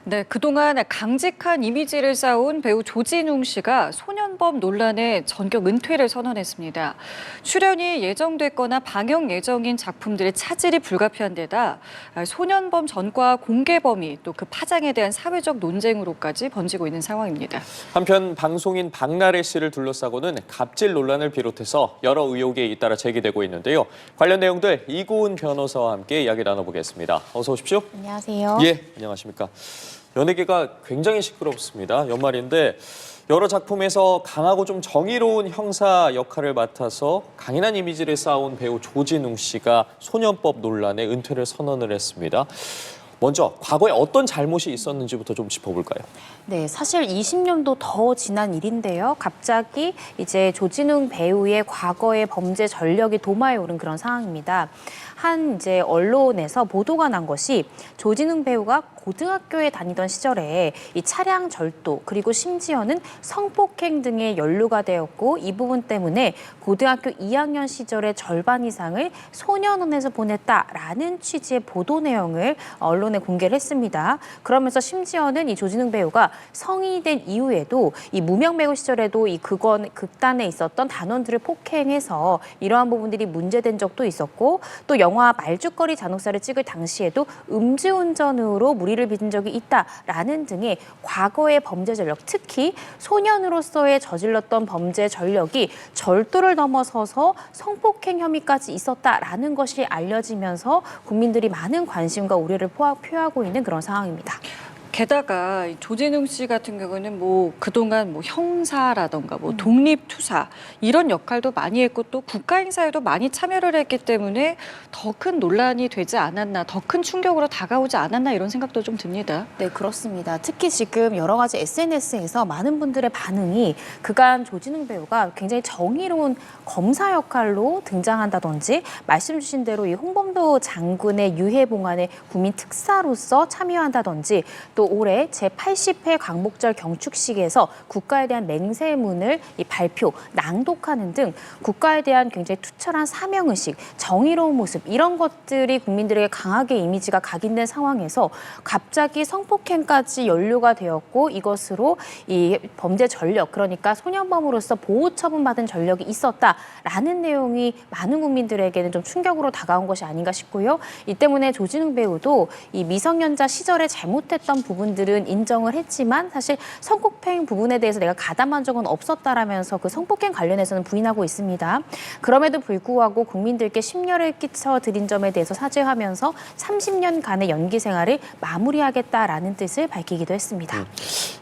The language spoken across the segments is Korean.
네, 그동안 강직한 이미지를 쌓아온 배우 조진웅 씨가 소년범 논란에 전격 은퇴를 선언했습니다. 출연이 예정됐거나 방영 예정인 작품들의 차질이 불가피한 데다 소년범 전과 공개 범위 또 그 파장에 대한 사회적 논쟁으로까지 번지고 있는 상황입니다. 한편 방송인 박나래 씨를 둘러싸고는 갑질 논란을 비롯해서 여러 의혹이 잇따라 제기되고 있는데요. 관련 내용들 이고은 변호사와 함께 이야기 나눠보겠습니다. 어서 오십시오. 안녕하세요. 예, 안녕하십니까. 연예계가 굉장히 시끄럽습니다. 연말인데 여러 작품에서 강하고 좀 정의로운 형사 역할을 맡아서 강인한 이미지를 쌓아온 배우 조진웅 씨가 소년법 논란에 은퇴를 선언을 했습니다. 먼저 과거에 어떤 잘못이 있었는지부터 좀 짚어볼까요? 네, 사실 20년도 더 지난 일인데요. 갑자기 이제 조진웅 배우의 과거의 범죄 전력이 도마에 오른 그런 상황입니다. 한 이제 언론에서 보도가 난 것이 조진웅 배우가 고등학교에 다니던 시절에 이 차량 절도 그리고 심지어는 성폭행 등에 연루가 되었고 이 부분 때문에 고등학교 2학년 시절의 절반 이상을 소년원에서 보냈다라는 취지의 보도 내용을 언론에 공개를 했습니다. 그러면서 심지어는 이 조진웅 배우가 성인이 된 이후에도 이 무명 배우 시절에도 이 극단에 있었던 단원들을 폭행해서 이러한 부분들이 문제된 적도 있었고 또 영화 말죽거리 잔혹사를 찍을 당시에도 음주운전으로 무리를 빚은 적이 있다라는 등의 과거의 범죄 전력, 특히 소년으로서의 저질렀던 범죄 전력이 절도를 넘어서서 성폭행 혐의까지 있었다라는 것이 알려지면서 국민들이 많은 관심과 우려를 표하고 있는 그런 상황입니다. 게다가 조진웅 씨 같은 경우는 그동안 형사라던가 독립투사 이런 역할도 많이 했고 또 국가 행사에도 많이 참여를 했기 때문에 더 큰 논란이 되지 않았나, 더 큰 충격으로 다가오지 않았나 이런 생각도 좀 듭니다. 네, 그렇습니다. 특히 지금 여러 가지 SNS에서 많은 분들의 반응이 그간 조진웅 배우가 굉장히 정의로운 검사 역할로 등장한다든지 말씀 주신 대로 이 홍범도 장군의 유해 봉안에 국민 특사로서 참여한다든지 또 올해 제80회 광복절 경축식에서 국가에 대한 맹세문을 발표, 낭독하는 등 국가에 대한 굉장히 투철한 사명의식, 정의로운 모습 이런 것들이 국민들에게 강하게 이미지가 각인된 상황에서 갑자기 성폭행까지 연루가 되었고 이것으로 이 범죄 전력, 그러니까 소년범으로서 보호 처분받은 전력이 있었다라는 내용이 많은 국민들에게는 좀 충격으로 다가온 것이 아닌가 싶고요. 이 때문에 조진웅 배우도 이 미성년자 시절에 잘못했던 부분들은 인정을 했지만 사실 성폭행 부분에 대해서 내가 가담한 적은 없었다라면서 그 성폭행 관련해서는 부인하고 있습니다. 그럼에도 불구하고 국민들께 심려를 끼쳐드린 점에 대해서 사죄하면서 30년간의 연기 생활을 마무리하겠다라는 뜻을 밝히기도 했습니다.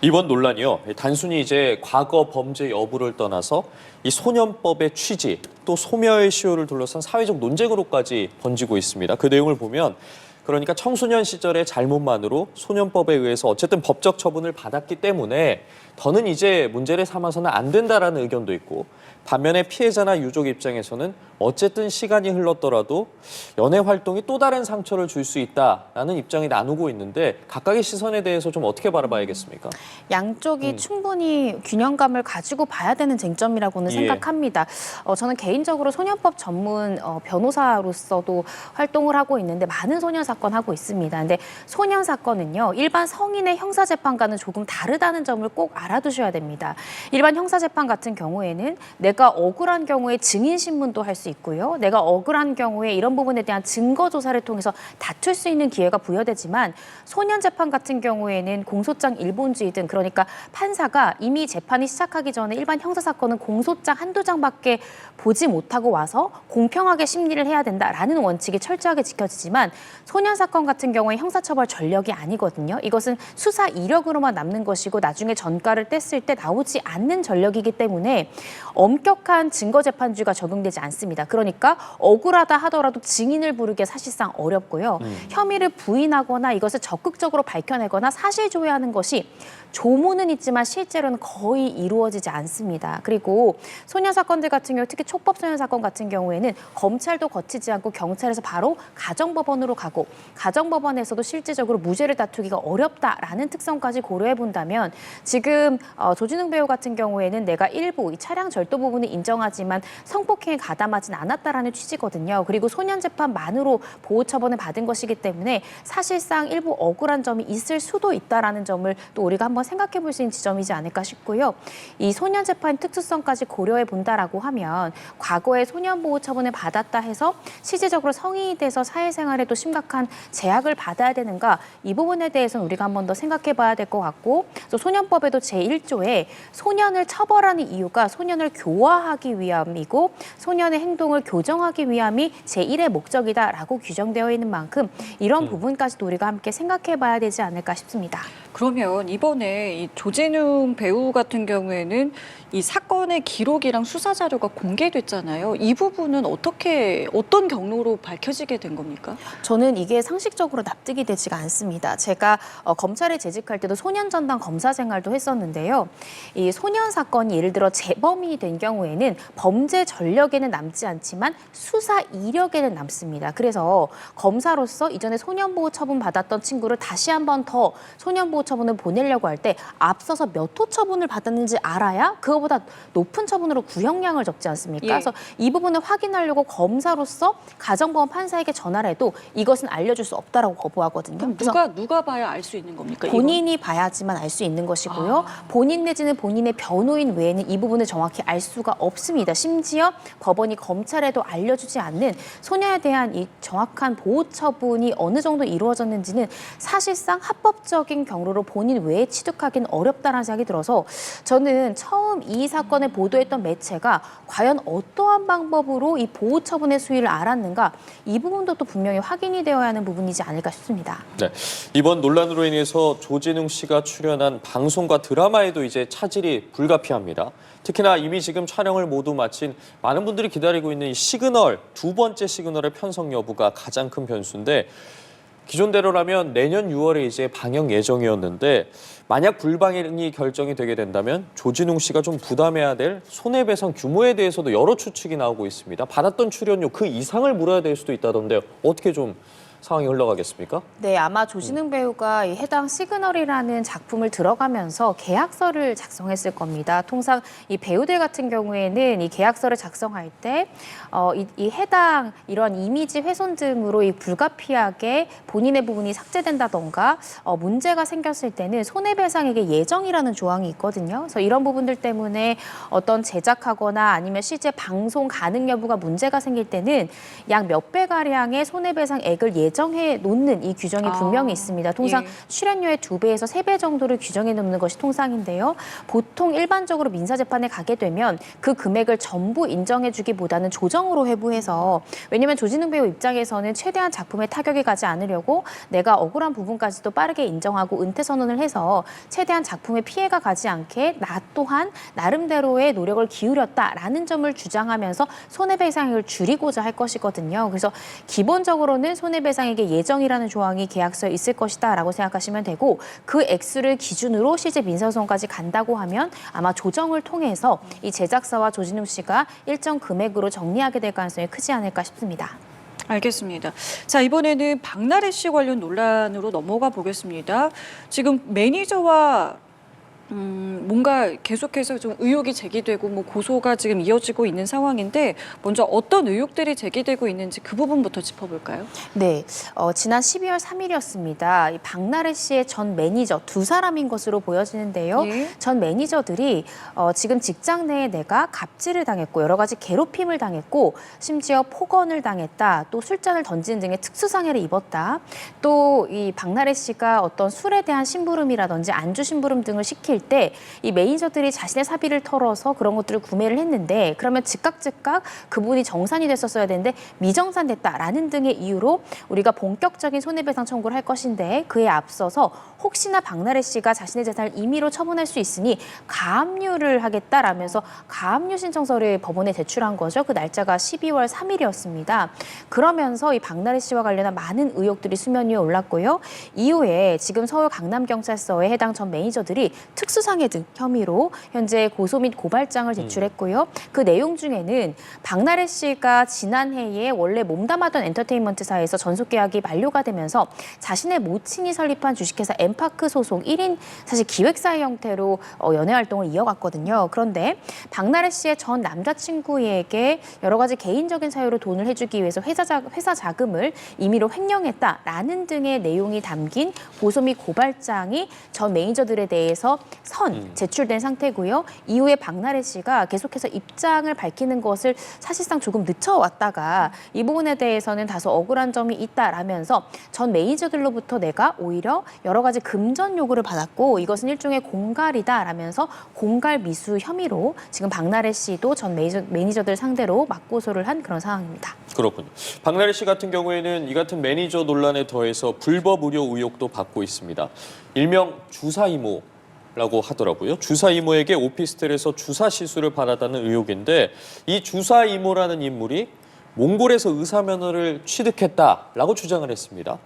이번 논란이요. 단순히 이제 과거 범죄 여부를 떠나서 이 소년법의 취지 또 소멸시효를 둘러싼 사회적 논쟁으로까지 번지고 있습니다. 그 내용을 보면 그러니까 청소년 시절의 잘못만으로 소년법에 의해서 어쨌든 법적 처분을 받았기 때문에 더는 이제 문제를 삼아서는 안 된다라는 의견도 있고 반면에 피해자나 유족 입장에서는 어쨌든 시간이 흘렀더라도 연애 활동이 또 다른 상처를 줄 수 있다라는 입장이 나누고 있는데 각각의 시선에 대해서 좀 어떻게 바라봐야겠습니까? 양쪽이 충분히 균형감을 가지고 봐야 되는 쟁점이라고는 생각합니다. 저는 개인적으로 소년법 전문 변호사로서도 활동을 하고 있는데 많은 소년 사건 하고 있습니다. 근데 소년 사건은요, 일반 성인의 형사재판과는 조금 다르다는 점을 꼭 알아두셔야 됩니다. 일반 형사재판 같은 경우에는 내가 억울한 경우에 증인신문도 할 수 있고요. 내가 억울한 경우에 이런 부분에 대한 증거조사를 통해서 다툴 수 있는 기회가 부여되지만 소년재판 같은 경우에는 공소장 일본주의 등 그러니까 판사가 이미 재판이 시작하기 전에 일반 형사사건은 공소장 한두 장밖에 보지 못하고 와서 공평하게 심리를 해야 된다라는 원칙이 철저하게 지켜지지만 소년사건 같은 경우에 형사처벌 전력이 아니거든요. 이것은 수사 이력으로만 남는 것이고 나중에 전가를 뗐을 때 나오지 않는 전력이기 때문에 엄격한 증거재판주의가 적용되지 않습니다. 그러니까 억울하다 하더라도 증인을 부르기 사실상 어렵고요. 혐의를 부인하거나 이것을 적극적으로 밝혀내거나 사실 조회하는 것이 조문은 있지만 실제로는 거의 이루어지지 않습니다. 그리고 소년 사건들 같은 경우 특히 촉법 소년 사건 같은 경우에는 검찰도 거치지 않고 경찰에서 바로 가정법원으로 가고 가정법원에서도 실질적으로 무죄를 다투기가 어렵다라는 특성까지 고려해 본다면 지금 조진웅 배우 같은 경우에는 내가 일부 이 차량 절도 부분을 인정하지만 성폭행에 가담하진 않았다라는 취지거든요. 그리고 소년 재판만으로 보호 처분을 받은 것이기 때문에 사실상 일부 억울한 점이 있을 수도 있다라는 점을 또 우리가 한번 생각해 볼 수 있는 지점이지 않을까 싶고요. 이 소년 재판 특수성까지 고려해 본다라고 하면 과거에 소년 보호 처분을 받았다 해서 실질적으로 성인이 돼서 사회생활에 또 심각한 제약을 받아야 되는가 이 부분에 대해서는 우리가 한번 더 생각해 봐야 될 것 같고 또 소년법에도 제1조에 소년을 처벌하는 이유가 소년을 교화하기 위함이고 소년의 행동을 교정하기 위함이 제1의 목적이다라고 규정되어 있는 만큼 이런 부분까지도 우리가 함께 생각해 봐야 되지 않을까 싶습니다. 그러면 이번에 이 조진웅 배우 같은 경우에는 이 사건의 기록이랑 수사 자료가 공개됐잖아요. 이 부분은 어떤 경로로 밝혀지게 된 겁니까? 저는 이게 상식적으로 납득이 되지가 않습니다. 제가 검찰에 재직할 때도 소년 전담 검사 생활도 했었는데요. 이 소년 사건이 예를 들어 재범이 된 경우에는 범죄 전력에는 남지 않지만 수사 이력에는 남습니다. 그래서 검사로서 이전에 소년보호 처분 받았던 친구를 다시 한 번 더 소년보호 처분을 보내려고 할 때 앞서서 몇 호 처분을 받았는지 알아야 그거보다 높은 처분으로 구형량을 적지 않습니까? 예. 그래서 이 부분을 확인하려고 검사로서 가정법원 판사에게 전화를 해도 이것은 알려줄 수 없다라고 거부하거든요. 그럼 그래서 누가 봐야 알 수 있는 겁니까? 본인이 봐야지만 알 수 있는 것이고요. 본인 내지는 본인의 변호인 외에는 이 부분을 정확히 알 수가 없습니다. 심지어 법원이 검찰에도 알려주지 않는 소년에 대한 이 정확한 보호 처분이 어느 정도 이루어졌는지는 사실상 합법적인 경로로 본인 외에 취득하기는 어렵다는 생각이 들어서 저는 처음 이 사건을 보도했던 매체가 과연 어떠한 방법으로 이 보호 처분의 수위를 알았는가 이 부분도 또 분명히 확인이 되어야 하는 부분이지 않을까 싶습니다. 네, 이번 논란으로 인해서 조진웅 씨가 출연한 방송과 드라마에도 이제 차질이 불가피합니다. 특히나 이미 지금 촬영을 모두 마친 많은 분들이 기다리고 있는 이 시그널, 두 번째 시그널의 편성 여부가 가장 큰 변수인데 기존대로라면 내년 6월에 이제 방영 예정이었는데 만약 불방이 결정이 되게 된다면 조진웅 씨가 좀 부담해야 될 손해배상 규모에 대해서도 여러 추측이 나오고 있습니다. 받았던 출연료 그 이상을 물어야 될 수도 있다던데요. 어떻게 좀 상황이 흘러가겠습니까? 네, 아마 조진웅 배우가 이 해당 시그널이라는 작품을 들어가면서 계약서를 작성했을 겁니다. 통상 이 배우들 같은 경우에는 이 계약서를 작성할 때 이 해당 이런 이미지 훼손 등으로 이 불가피하게 본인의 부분이 삭제된다던가 문제가 생겼을 때는 손해배상액의 예정이라는 조항이 있거든요. 그래서 이런 부분들 때문에 어떤 제작하거나 아니면 실제 방송 가능 여부가 문제가 생길 때는 약 몇 배 가량의 손해배상액을 예정해 놓는 이 규정이 분명히 있습니다. 통상 예. 출연료의 2배에서 3배 정도를 규정해 놓는 것이 통상인데요. 보통 일반적으로 민사재판에 가게 되면 그 금액을 전부 인정해주기보다는 조정으로 회부해서 왜냐하면 조진웅 배우 입장에서는 최대한 작품에 타격이 가지 않으려고 내가 억울한 부분까지도 빠르게 인정하고 은퇴 선언을 해서 최대한 작품에 피해가 가지 않게 나 또한 나름대로의 노력을 기울였다라는 점을 주장하면서 손해배상액을 줄이고자 할 것이거든요. 그래서 기본적으로는 손해배상액의 예정이라는 조항이 계약서에 있을 것이다라고 생각하시면 되고 그 액수를 기준으로 실제 민사소송까지 간다고 하면 아마 조정을 통해서 이 제작사와 조진웅 씨가 일정 금액으로 정리하게 될 가능성이 크지 않을까 싶습니다. 알겠습니다. 자, 이번에는 박나래 씨 관련 논란으로 넘어가 보겠습니다. 지금 매니저와 뭔가 계속해서 좀 의혹이 제기되고 뭐 고소가 지금 이어지고 있는 상황인데 먼저 어떤 의혹들이 제기되고 있는지 그 부분부터 짚어볼까요? 네, 지난 12월 3일이었습니다. 이 박나래 씨의 전 매니저 두 사람인 것으로 보여지는데요. 예. 전 매니저들이 지금 직장 내에 내가 갑질을 당했고 여러 가지 괴롭힘을 당했고 심지어 폭언을 당했다. 또 술잔을 던지는 등의 특수상해를 입었다. 또 이 박나래 씨가 어떤 술에 대한 심부름이라든지 안주 심부름 등을 시킬 때 이 매니저들이 자신의 사비를 털어서 그런 것들을 구매를 했는데 그러면 즉각 그분이 정산이 됐었어야 되는데 미정산됐다라는 등의 이유로 우리가 본격적인 손해배상 청구를 할 것인데 그에 앞서서 혹시나 박나래 씨가 자신의 재산을 임의로 처분할 수 있으니 가압류를 하겠다라면서 가압류 신청서를 법원에 제출한 거죠. 그 날짜가 12월 3일이었습니다. 그러면서 이 박나래 씨와 관련한 많은 의혹들이 수면 위에 올랐고요. 이후에 지금 서울 강남경찰서에 해당 전 매니저들이 특수상해 등 혐의로 현재 고소 및 고발장을 제출했고요. 그 내용 중에는 박나래 씨가 지난해에 원래 몸담았던 엔터테인먼트사에서 전속 계약이 만료가 되면서 자신의 모친이 설립한 주식회사 엠파크 소속 1인 사실 기획사의 형태로 연예 활동을 이어갔거든요. 그런데 박나래 씨의 전 남자친구에게 여러 가지 개인적인 사유로 돈을 해주기 위해서 회사 자금을 임의로 횡령했다라는 등의 내용이 담긴 고소 및 고발장이 전 매니저들에 대해서 제출된 상태고요. 이후에 박나래 씨가 계속해서 입장을 밝히는 것을 사실상 조금 늦춰왔다가 이 부분에 대해서는 다소 억울한 점이 있다라면서 전 매니저들로부터 내가 오히려 여러 가지 금전 요구를 받았고 이것은 일종의 공갈이다라면서 공갈 미수 혐의로 지금 박나래 씨도 전 매니저들 상대로 맞고소를 한 그런 상황입니다. 그렇군요. 박나래 씨 같은 경우에는 이 같은 매니저 논란에 더해서 불법 의료 의혹도 받고 있습니다. 일명 주사 이모라고 하더라고요. 주사 이모에게 오피스텔에서 주사 시술을 받았다는 의혹인데 이 주사 이모라는 인물이 몽골에서 의사 면허를 취득했다라고 주장을 했습니다.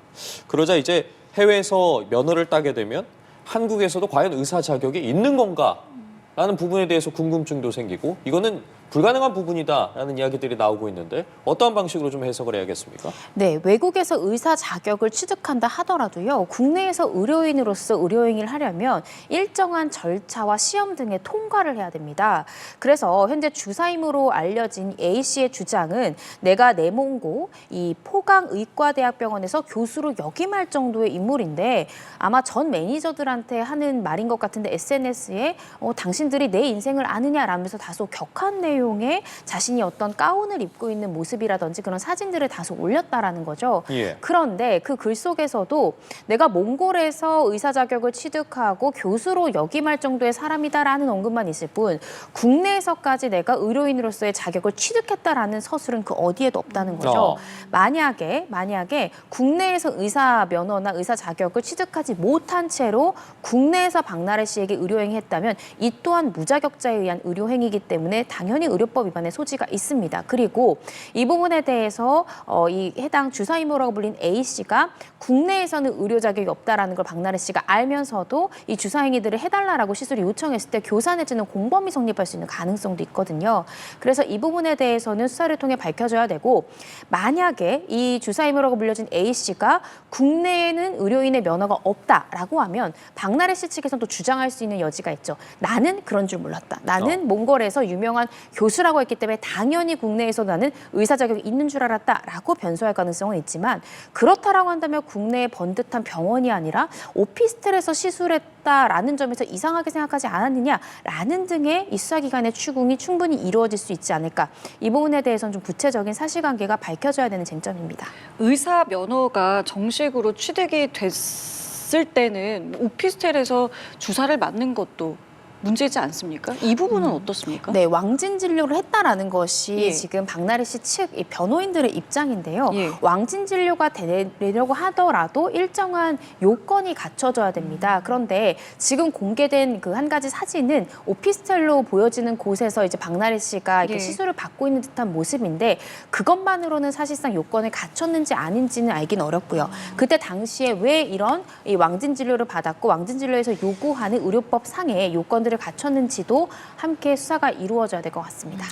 그러자 이제 해외에서 면허를 따게 되면 한국에서도 과연 의사 자격이 있는 건가라는 부분에 대해서 궁금증도 생기고 이거는 불가능한 부분이다라는 이야기들이 나오고 있는데 어떠한 방식으로 좀 해석을 해야겠습니까? 네, 외국에서 의사 자격을 취득한다 하더라도요. 국내에서 의료인으로서 의료행위를 하려면 일정한 절차와 시험 등의 통과를 해야 됩니다. 그래서 현재 주사임으로 알려진 A 씨의 주장은 내가 내몽고 이 포강의과대학병원에서 교수로 역임할 정도의 인물인데 아마 전 매니저들한테 하는 말인 것 같은데 SNS에 당신들이 내 인생을 아느냐라면서 다소 격한 내용의 자신이 어떤 가운을 입고 있는 모습이라든지 그런 사진들을 다소 올렸다라는 거죠. 예. 그런데 그 글 속에서도 내가 몽골에서 의사 자격을 취득하고 교수로 역임할 정도의 사람이다라는 언급만 있을 뿐 국내에서까지 내가 의료인으로서의 자격을 취득했다라는 서술은 그 어디에도 없다는 거죠. 만약에 국내에서 의사 면허나 의사 자격을 취득하지 못한 채로 국내에서 박나래 씨에게 의료행위했다면 이 또한 무자격자에 의한 의료행위이기 때문에 당연히 의료법 위반의 소지가 있습니다. 그리고 이 부분에 대해서 이 해당 주사이모라고 불린 A 씨가 국내에서는 의료 자격이 없다라는 걸 박나래 씨가 알면서도 이 주사 행위들을 해달라라고 시술을 요청했을 때 교사 내지는 공범이 성립할 수 있는 가능성도 있거든요. 그래서 이 부분에 대해서는 수사를 통해 밝혀져야 되고 만약에 이 주사이모라고 불려진 A 씨가 국내에는 의료인의 면허가 없다라고 하면 박나래 씨 측에서는 또 주장할 수 있는 여지가 있죠. 나는 그런 줄 몰랐다. 나는 몽골에서 유명한 교수라고 했기 때문에 당연히 국내에서 나는 의사 자격이 있는 줄 알았다라고 변소할 가능성은 있지만 그렇다라고 한다면 국내에 번듯한 병원이 아니라 오피스텔에서 시술했다라는 점에서 이상하게 생각하지 않았느냐라는 등의 이 수사기관의 추궁이 충분히 이루어질 수 있지 않을까. 이 부분에 대해서는 좀 구체적인 사실관계가 밝혀져야 되는 쟁점입니다. 의사 면허가 정식으로 취득이 됐을 때는 오피스텔에서 주사를 맞는 것도 문제지 않습니까? 이 부분은 어떻습니까? 네, 왕진 진료를 했다라는 것이 예. 지금 박나래 씨 측 변호인들의 입장인데요. 예. 왕진 진료가 되려고 하더라도 일정한 요건이 갖춰져야 됩니다. 그런데 지금 공개된 그 한 가지 사진은 오피스텔로 보여지는 곳에서 이제 박나래 씨가 이렇게 예. 시술을 받고 있는 듯한 모습인데 그것만으로는 사실상 요건을 갖췄는지 아닌지는 알긴 어렵고요. 그때 당시에 왜 이런 이 왕진 진료를 받았고 왕진 진료에서 요구하는 의료법 상의 요건들을 갖췄는지도 함께 수사가 이루어져야 될 것 같습니다.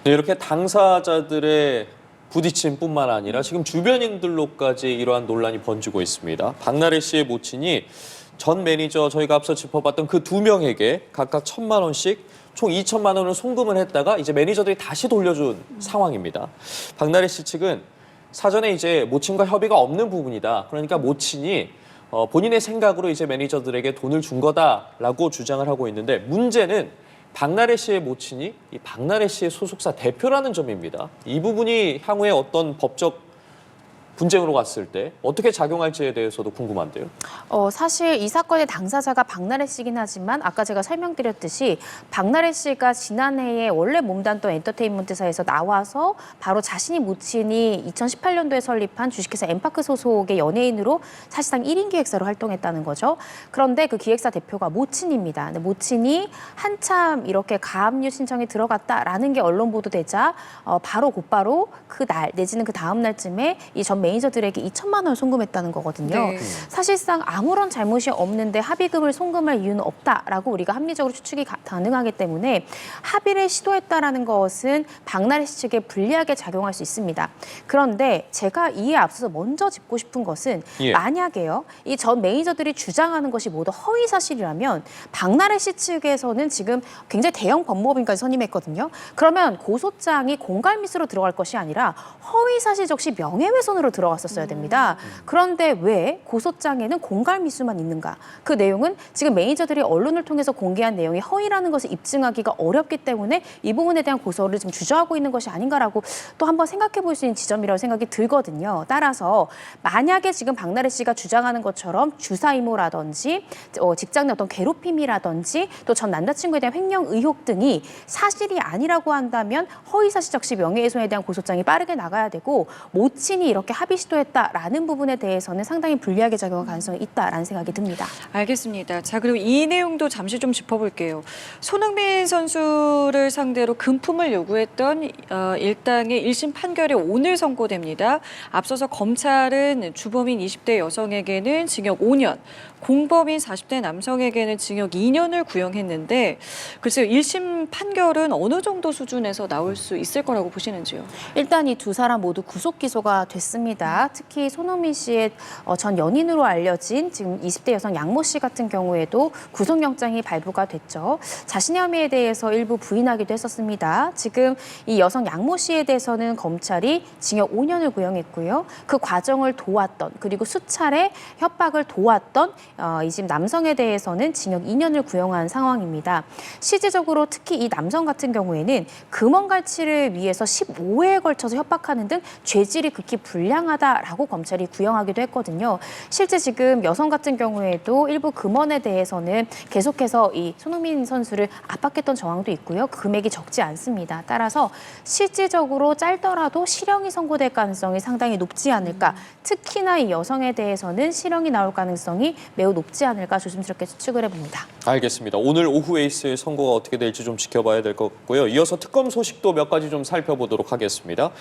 네, 이렇게 당사자들의 부딪힘뿐만 아니라 지금 주변인들로까지 이러한 논란이 번지고 있습니다. 박나래 씨의 모친이 전 매니저 저희가 앞서 짚어봤던 그 두 명에게 각각 1,000만 원씩 총 2천만 원을 송금을 했다가 이제 매니저들이 다시 돌려준 상황입니다. 박나래 씨 측은 사전에 이제 모친과 협의가 없는 부분이다. 그러니까 모친이 본인의 생각으로 이제 매니저들에게 돈을 준 거다라고 주장을 하고 있는데 문제는 박나래 씨의 모친이 이 박나래 씨의 소속사 대표라는 점입니다. 이 부분이 향후에 어떤 법적 분쟁으로 갔을 때 어떻게 작용할지에 대해서도 궁금한데요. 사실 이 사건의 당사자가 박나래 씨긴 하지만 아까 제가 설명드렸듯이 박나래 씨가 지난해에 원래 몸담던 엔터테인먼트사에서 나와서 바로 자신이 모친이 2018년도에 설립한 주식회사 엠파크 소속의 연예인으로 사실상 1인 기획사로 활동했다는 거죠. 그런데 그 기획사 대표가 모친입니다. 근데 모친이 한참 이렇게 가압류 신청이 들어갔다라는 게 언론 보도되자 바로 곧바로 그날 내지는 그 다음 날쯤에 이 전 매니저들에게 2천만 원을 송금했다는 거거든요. 네. 사실상 아무런 잘못이 없는데 합의금을 송금할 이유는 없다라고 우리가 합리적으로 추측이 가능하기 때문에 합의를 시도했다라는 것은 박나래 씨 측에 불리하게 작용할 수 있습니다. 그런데 제가 이에 앞서서 먼저 짚고 싶은 것은 예. 만약에요, 이 전 매니저들이 주장하는 것이 모두 허위 사실이라면 박나래 씨 측에서는 지금 굉장히 대형 법무법인까지 선임했거든요. 그러면 고소장이 공갈미수로 들어갈 것이 아니라 허위 사실 적시 명예훼손으로 들어갔었어야 됩니다. 그런데 왜 고소장에는 공갈미수만 있는가? 그 내용은 지금 매니저들이 언론을 통해서 공개한 내용이 허위라는 것을 입증하기가 어렵기 때문에 이 부분에 대한 고소를 지금 주저하고 있는 것이 아닌가라고 또 한번 생각해 볼 수 있는 지점이라고 생각이 들거든요. 따라서 만약에 지금 박나래 씨가 주장하는 것처럼 주사임모라든지 직장 내 어떤 괴롭힘이라든지 또 전 남자친구에 대한 횡령 의혹 등이 사실이 아니라고 한다면 허위 사실 적시 명예훼손에 대한 고소장이 빠르게 나가야 되고 모친이 이렇게 합의 시도했다라는 부분에 대해서는 상당히 불리하게 작용할 가능성이 있다라는 생각이 듭니다. 알겠습니다. 자, 그리고 이 내용도 잠시 좀 짚어볼게요. 손흥민 선수를 상대로 금품을 요구했던 일당의 1심 판결이 오늘 선고됩니다. 앞서서 검찰은 주범인 20대 여성에게는 징역 5년, 공범인 40대 남성에게는 징역 2년을 구형했는데 글쎄요, 1심 판결은 어느 정도 수준에서 나올 수 있을 거라고 보시는지요? 일단 이 두 사람 모두 구속 기소가 됐습니다. 특히 손흥민 씨의 전 연인으로 알려진 지금 20대 여성 양모 씨 같은 경우에도 구속영장이 발부가 됐죠. 자신의 혐의에 대해서 일부 부인하기도 했었습니다. 지금 이 여성 양모 씨에 대해서는 검찰이 징역 5년을 구형했고요. 그 과정을 도왔던 그리고 수차례 협박을 도왔던 이 집 남성에 대해서는 징역 2년을 구형한 상황입니다. 실질적으로 특히 이 남성 같은 경우에는 금원갈취를 위해서 15회에 걸쳐서 협박하는 등 죄질이 극히 불량하다라고 검찰이 구형하기도 했거든요. 실제 지금 여성 같은 경우에도 일부 금원에 대해서는 계속해서 이 손흥민 선수를 압박했던 정황도 있고요. 금액이 적지 않습니다. 따라서 실질적으로 짧더라도 실형이 선고될 가능성이 상당히 높지 않을까. 특히나 이 여성에 대해서는 실형이 나올 가능성이 매우 높지 않을까 조심스럽게 추측을 해봅니다. 알겠습니다. 오늘 오후 에이스의 선고가 어떻게 될지 좀 지켜봐야 될 것 같고요. 이어서 특검 소식도 몇 가지 좀 살펴보도록 하겠습니다.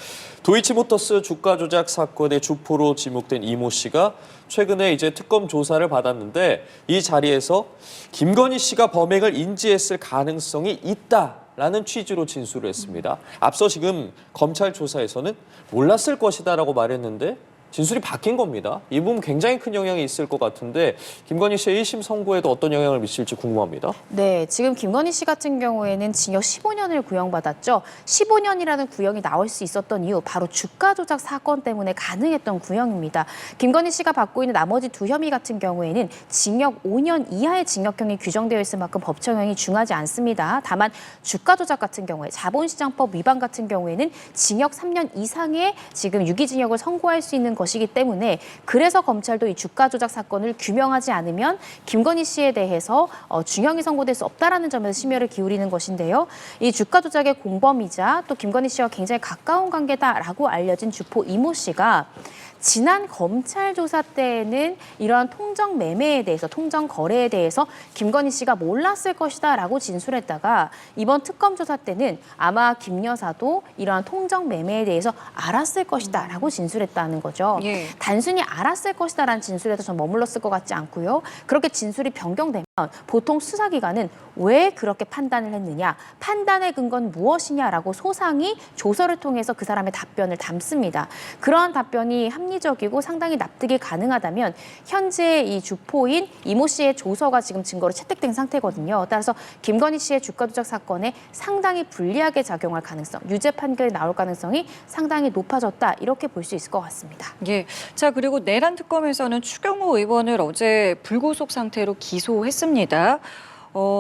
도이치모터스 주가 조작 사건의 주포로 지목된 이모 씨가 최근에 이제 특검 조사를 받았는데 이 자리에서 김건희 씨가 범행을 인지했을 가능성이 있다라는 취지로 진술을 했습니다. 앞서 지금 검찰 조사에서는 몰랐을 것이다라고 말했는데 진술이 바뀐 겁니다. 이 부분 굉장히 큰 영향이 있을 것 같은데 김건희 씨의 1심 선고에도 어떤 영향을 미칠지 궁금합니다. 네, 지금 김건희 씨 같은 경우에는 징역 15년을 구형받았죠. 15년이라는 구형이 나올 수 있었던 이유 바로 주가 조작 사건 때문에 가능했던 구형입니다. 김건희 씨가 받고 있는 나머지 두 혐의 같은 경우에는 징역 5년 이하의 징역형이 규정되어 있을 만큼 법정형이 중하지 않습니다. 다만 주가 조작 같은 경우에 자본시장법 위반 같은 경우에는 징역 3년 이상의 지금 유기징역을 선고할 수 있는 것이기 때문에 그래서 검찰도 이 주가 조작 사건을 규명하지 않으면 김건희 씨에 대해서 중형이 선고될 수 없다라는 점에서 심혈을 기울이는 것인데요. 이 주가 조작의 공범이자 또 김건희 씨와 굉장히 가까운 관계다라고 알려진 주포 이모 씨가 지난 검찰 조사 때에는 이러한 통정 매매에 대해서, 통정 거래에 대해서 김건희 씨가 몰랐을 것이다라고 진술했다가 이번 특검 조사 때는 아마 김 여사도 이러한 통정 매매에 대해서 알았을 것이다라고 진술했다는 거죠. 예. 단순히 알았을 것이다라는 진술에서 전 머물렀을 것 같지 않고요. 그렇게 진술이 변경되면 보통 수사기관은 왜 그렇게 판단을 했느냐, 판단의 근거는 무엇이냐라고 소상히 조서를 통해서 그 사람의 답변을 담습니다. 그러한 답변이 합리적이고 상당히 납득이 가능하다면 현재 이 주포인 이모 씨의 조서가 지금 증거로 채택된 상태거든요. 따라서 김건희 씨의 주가 조작 사건에 상당히 불리하게 작용할 가능성, 유죄 판결이 나올 가능성이 상당히 높아졌다 이렇게 볼 수 있을 것 같습니다. 예. 자, 그리고 내란 특검에서는 추경호 의원을 어제 불구속 상태로 기소했습니다.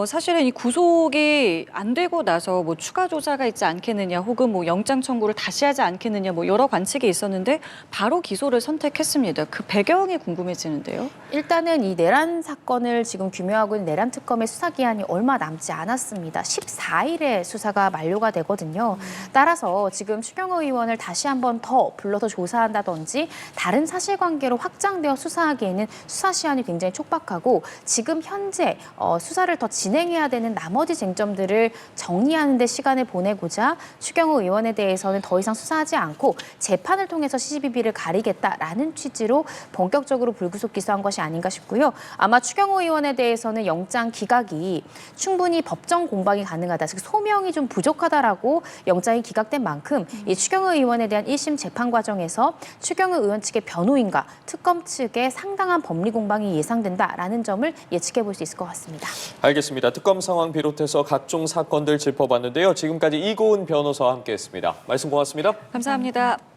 사실은 이 구속이 안 되고 나서 뭐 추가 조사가 있지 않겠느냐, 혹은 뭐 영장 청구를 다시 하지 않겠느냐, 뭐 여러 관측이 있었는데 바로 기소를 선택했습니다. 그 배경이 궁금해지는데요. 일단은 이 내란 사건을 지금 규명하고 있는 내란 특검의 수사 기한이 얼마 남지 않았습니다. 14일에 수사가 만료가 되거든요. 따라서 지금 추경호 의원을 다시 한번 더 불러서 조사한다든지 다른 사실관계로 확장되어 수사하기에는 수사 시한이 굉장히 촉박하고 지금 현재 수사를 더 진행해야 되는 나머지 쟁점들을 정리하는 데 시간을 보내고자 추경호 의원에 대해서는 더 이상 수사하지 않고 재판을 통해서 시시비비를 가리겠다라는 취지로 본격적으로 불구속 기소한 것이 아닌가 싶고요. 아마 추경호 의원에 대해서는 영장 기각이 충분히 법정 공방이 가능하다, 즉 소명이 좀 부족하다라고 영장이 기각된 만큼 이 추경호 의원에 대한 1심 재판 과정에서 추경호 의원 측의 변호인과 특검 측의 상당한 법리 공방이 예상된다라는 점을 예측해 볼 수 있을 것 같습니다. 알겠습니다. 특검 상황 비롯해서 각종 사건들 짚어봤는데요. 지금까지 이고은 변호사와 함께했습니다. 말씀 고맙습니다. 감사합니다.